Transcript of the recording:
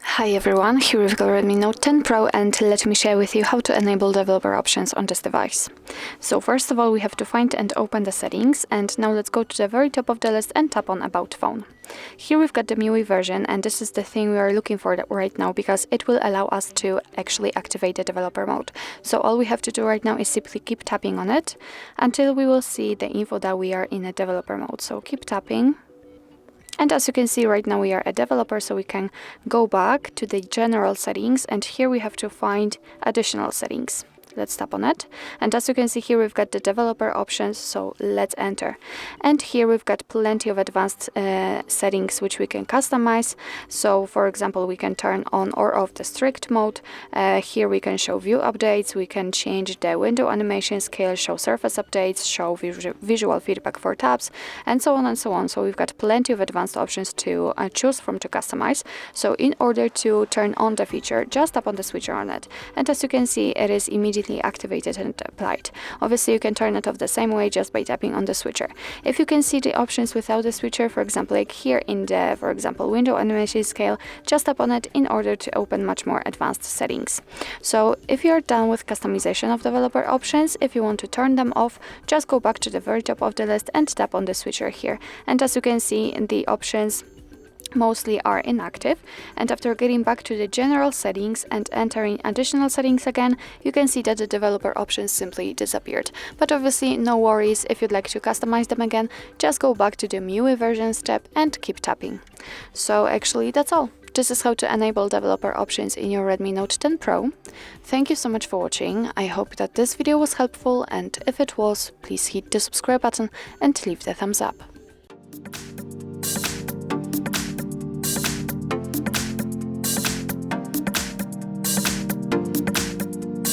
Hi everyone, here we've got Redmi Note 10 Pro, and let me share with you how to enable developer options on this device. So first of all, we have to find and open the settings, and now let's go to the very top of the list and tap on About Phone. Here we've got the MIUI version, and this is the thing we are looking for right now because it will allow us to actually activate the developer mode. So all we have to do right now is simply keep tapping on it until we will see the info that we are in a developer mode. So keep tapping. And as you can see right now we are a developer, so we can go back to the general settings, and here we have to find additional settings. Let's tap on it, and as you can see here we've got the developer options, so let's enter. And here we've got plenty of advanced settings which we can customize. So for example, we can turn on or off the strict mode. Here we can show view updates, we can change the window animation scale, show surface updates, show visual feedback for tabs, and so on and so on. So we've got plenty of advanced options to choose from to customize. So in order to turn on the feature, just tap on the switcher on it, and as you can see it is immediately activated and applied. Obviously you can turn it off the same way just by tapping on the switcher. If you can see the options without the switcher, for example like here in the window animation scale, just tap on it in order to open much more advanced settings. So if you're done with customization of developer options, if you want to turn them off, just go back to the very top of the list and tap on the switcher here, and as you can see the options mostly are inactive. And after getting back to the general settings and entering additional settings again, you can see that the developer options simply disappeared. But obviously no worries, if you'd like to customize them again, just go back to the MIUI version step and keep tapping. So actually that's all. This is how to enable developer options in your Redmi Note 10 Pro. Thank you so much for watching. I hope that this video was helpful, and if it was, please hit the subscribe button and leave the thumbs up.